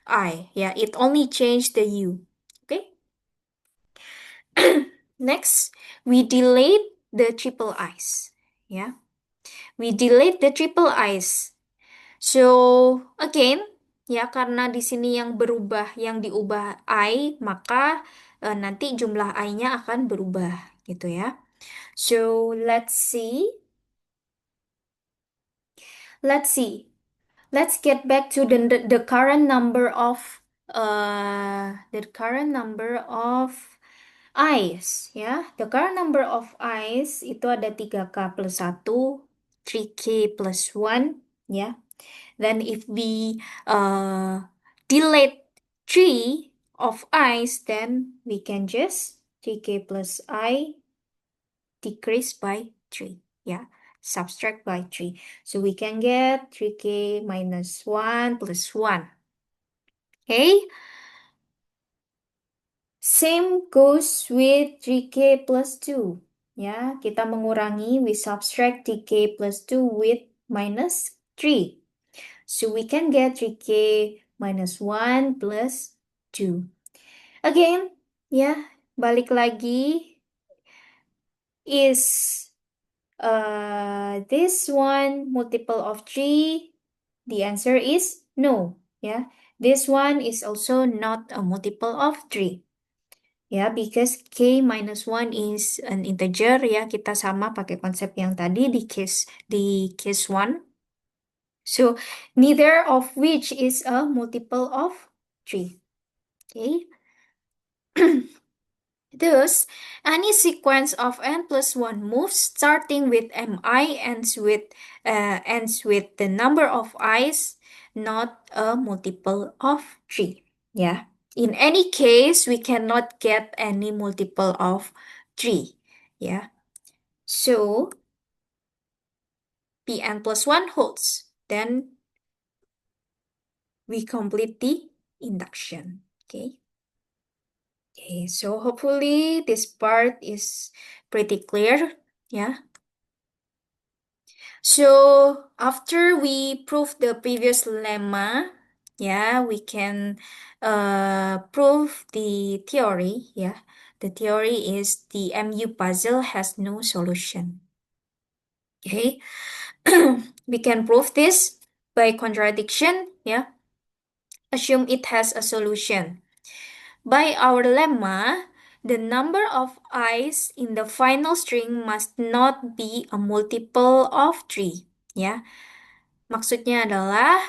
I. Yeah, it only changed the U. Okay. Next, we delete the triple I's. Yeah, we delete the triple I's. So again, ya karena di sini yang berubah, yang diubah I, maka nanti jumlah I-nya akan berubah gitu ya. So let's see. Let's see. Let's get back to the current number of i's ya. The current number of i's itu ada 3K plus 1, 3K plus 1 ya. Then if we delete 3 of i's, then we can just 3K plus I decrease by 3 ya. Subtract by 3. So we can get 3K minus 1 plus 1. Okay? Same goes with 3K plus 2. Ya, kita mengurangi, we subtract 3K plus 2 with minus 3. So we can get 3K minus 1 plus 2. Again, ya, balik lagi, is this one multiple of 3? The answer is no. Yeah, this one is also not a multiple of 3. Ya, because K minus 1 is an integer ya, kita sama pakai konsep yang tadi di case 1. So, neither of which is a multiple of 3. Okay. Thus, any sequence of n plus 1 moves starting with mi ends with the number of i's, not a multiple of 3. Yeah. In any case, we cannot get any multiple of 3. Yeah. So, Pn plus 1 holds. Then we complete the induction. Okay. Okay, so hopefully this part is pretty clear. Yeah. So after we prove the previous lemma, yeah, we can prove the theory. Yeah, the theory is the MU puzzle has no solution. Okay, we can prove this by contradiction. Yeah, assume it has a solution. By our lemma, the number of i's in the final string must not be a multiple of 3. Ya, maksudnya adalah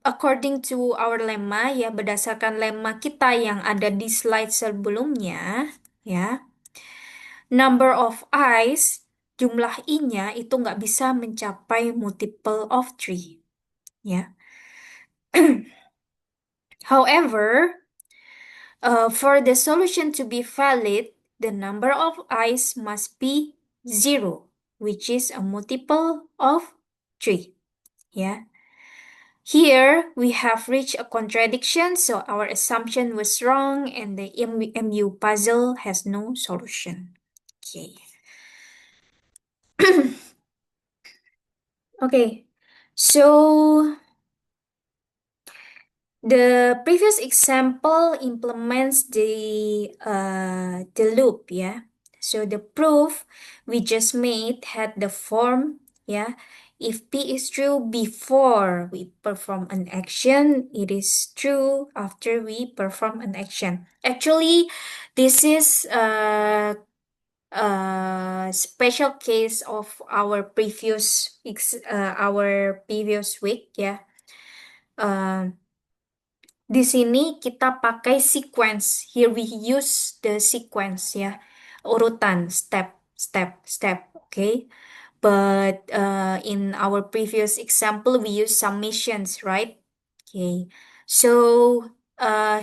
according to our lemma, ya berdasarkan lemma kita yang ada di slide sebelumnya, ya, number of i's, jumlah i-nya itu nggak bisa mencapai multiple of 3. Ya. However, for the solution to be valid, the number of i's must be 0, which is a multiple of 3. Yeah. Here, we have reached a contradiction, so our assumption was wrong and the MU puzzle has no solution. Okay. Okay, so the previous example implements the loop, yeah. So the proof we just made had the form, yeah. If P is true before we perform an action, it is true after we perform an action. Actually, this is a special case of our previous week, yeah. Di sini kita pakai sequence. Here we use the sequence ya. Urutan, step, step, step. Okay. But in our previous example, we use summations, right? Okay. So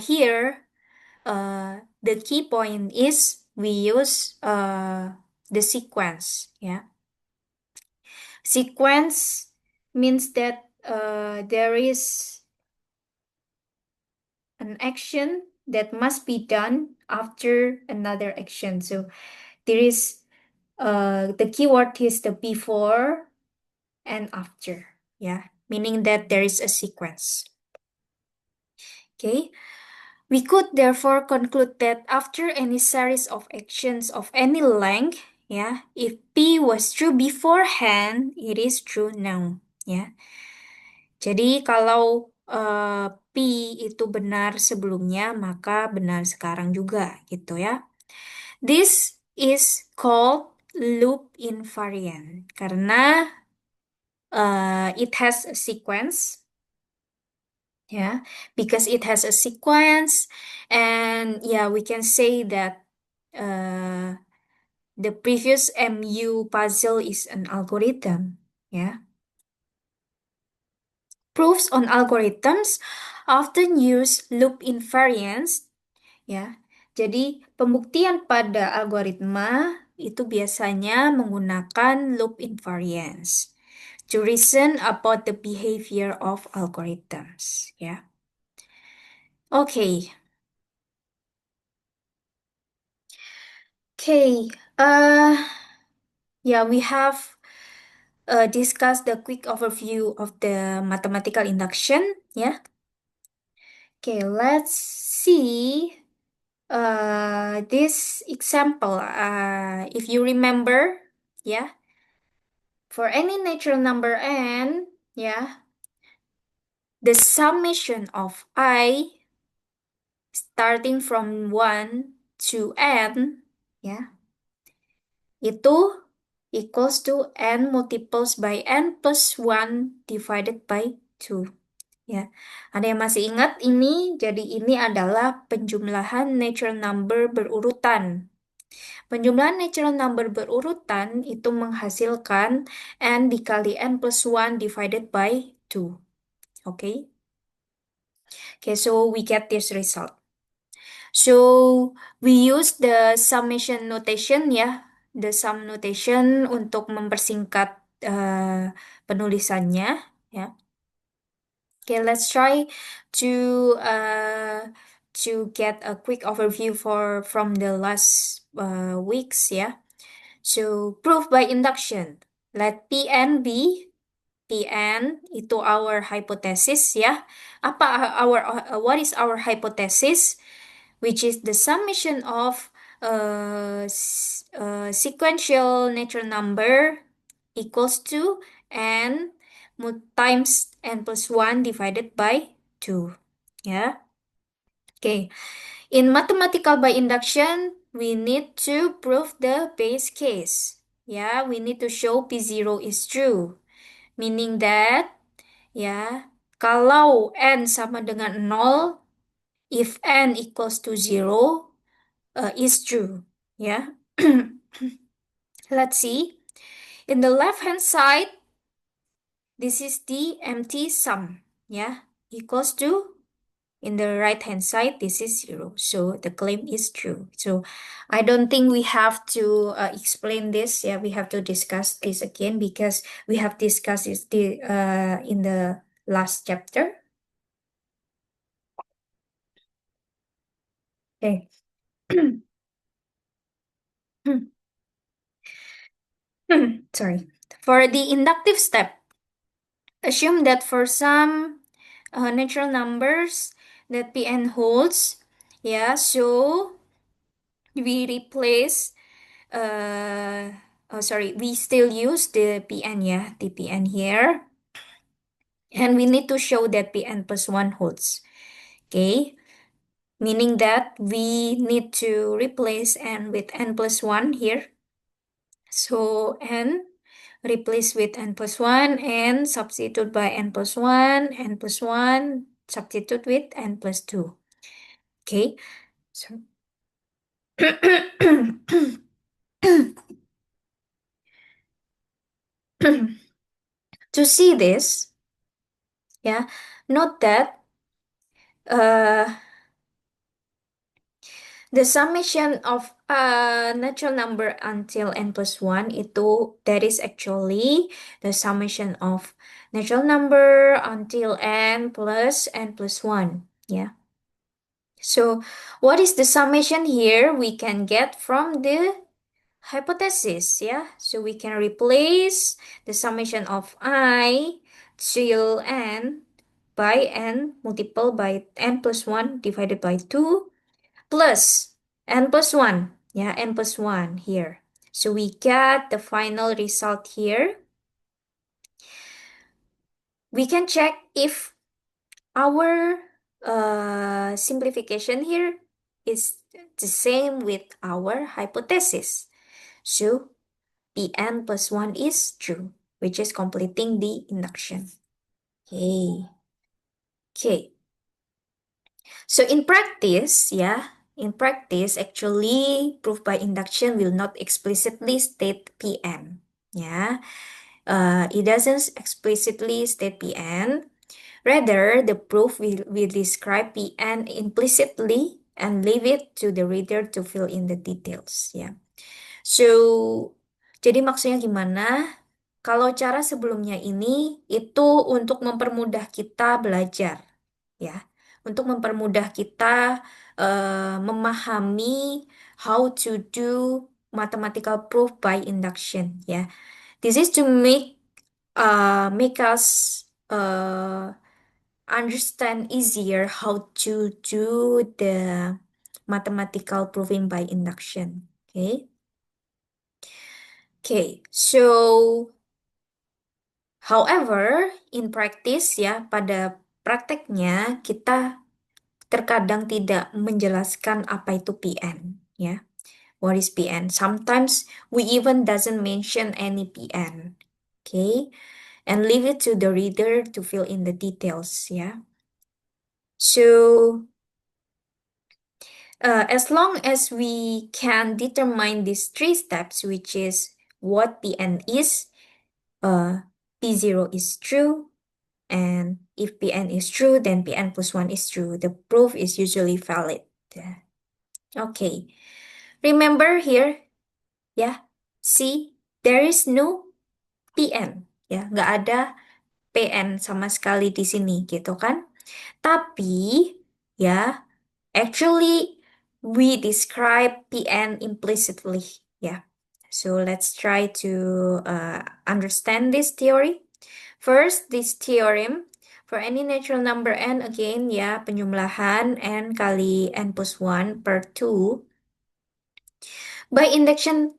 here, the key point is we use the sequence. Yeah. Sequence means that there is an action that must be done after another action. So there is the keyword is the before and after. Yeah. meaning that there is a sequence. Okay. We could therefore conclude that after any series of actions of any length, yeah, if P was true beforehand, it is true now. Ya. Jadi kalau P itu benar sebelumnya, maka benar sekarang juga, gitu ya. This is called loop invariant karena it has a sequence, yeah, because it has a sequence, and yeah, we can say that uh, the previous MU puzzle is an algorithm, yeah. Proofs on algorithms often use loop invariance, ya. Jadi pembuktian pada algoritma itu biasanya menggunakan loop invariance to reason about the behavior of algorithms, ya. Okay. Okay. Yeah, we have discussed the quick overview of the mathematical induction, yeah. Okay, let's see this example. If you remember, yeah, for any natural number n, yeah, the summation of I starting from 1 to n, yeah, itu equals to n multiples by n plus 1 divided by 2. Ya, ada yang masih ingat ini? Jadi ini adalah penjumlahan natural number berurutan. Penjumlahan natural number berurutan itu menghasilkan n dikali n plus 1 divided by 2. Okay? Okay, so we get this result. So we use the summation notation ya, the sum notation untuk mempersingkat penulisannya ya. Okay, let's try to get a quick overview from the last weeks ya. So proof by induction. Let Pn be Pn itu our hypothesis ya. Apa what is our hypothesis? Which is the summation of sequential natural number equals to n times n plus 1 divided by 2. Yeah. Okay. In mathematical by induction, we need to prove the base case. Yeah, we need to show P0 is true. Meaning that, ya, kalau n sama dengan 0, if n equals to 0, is true. Yeah. Let's see. In the left-hand side, this is the empty sum. Yeah, equals to. In the right-hand side, this is 0. So the claim is true. So I don't think we have to explain this. Yeah, we have to discuss this again because we have discussed it in the last chapter. Okay. Sorry. For the inductive step, assume that for some natural numbers that Pn holds, yeah, so we replace, we still use the Pn, yeah, the Pn here, and we need to show that Pn plus 1 holds, okay, meaning that we need to replace n with n plus 1 here, so n replace with n plus 1 and substitute by n plus 1, n plus 1, substitute with n plus 2. Okay, so to see this, yeah, note that the summation of a natural number until n plus 1 itu that is actually the summation of natural number until n plus 1. Yeah. So what is the summation here? We can get from the hypothesis. Yeah. So we can replace the summation of I till n by n multiple by n plus 1 divided by 2 plus n plus 1. Yeah, n plus 1 here. So we get the final result here. We can check if our simplification here is the same with our hypothesis. So Pn plus 1 is true, which is completing the induction. Okay. Okay. So in practice, actually, proof by induction will not explicitly state Pn. Yeah, it doesn't explicitly state Pn. Rather, the proof will describe Pn implicitly and leave it to the reader to fill in the details. Yeah. So, jadi maksudnya gimana? Kalau cara sebelumnya ini itu untuk mempermudah kita belajar, ya, untuk mempermudah kita memahami how to do mathematical proof by induction, ya. This is to make us understand easier how to do the mathematical proving by induction. Okay. Okay, so however, in practice ya, pada prakteknya kita terkadang tidak menjelaskan apa itu PN ya. What is PN? Sometimes we even doesn't mention any PN. Okay, and leave it to the reader to fill in the details ya. So as long as we can determine these three steps, which is what PN is, P0 is true, and if Pn is true, then Pn plus 1 is true. The proof is usually valid. Okay, remember here, ya, see, there is no Pn, ya, nggak ada Pn sama sekali di sini, gitu kan? Tapi, ya, actually, we describe Pn implicitly, ya. So let's try to understand this theory. First, this theorem for any natural number n, again ya, penjumlahan n kali n plus 1 per 2 by induction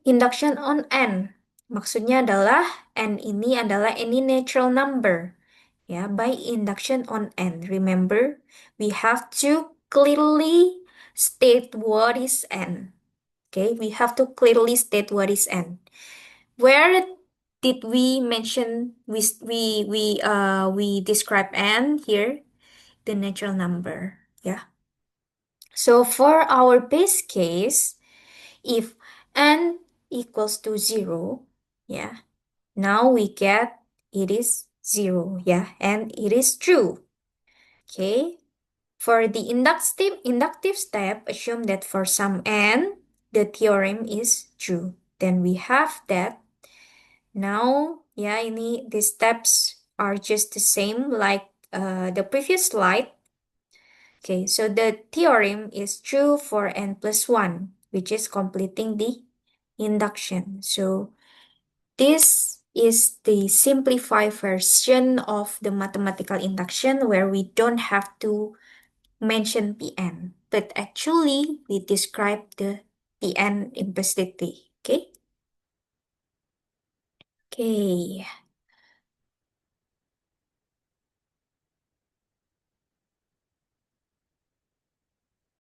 on n. Maksudnya adalah n ini adalah any natural number ya, by induction on n. Remember, we have to clearly state what is n. Okay, we have to clearly state what is n. Where did we mention we describe n here? The natural number. Yeah. So for our base case, if n equals to 0, yeah, now we get it is 0, yeah, and it is true. Okay. For the inductive step, assume that for some n, the theorem is true. Then we have that. Now, ya, ini the steps are just the same like the previous slide. Okay, so the theorem is true for n plus 1, which is completing the induction. So this is the simplified version of the mathematical induction where we don't have to mention Pn, but actually we describe the Pn implicitly. Okay? Okay.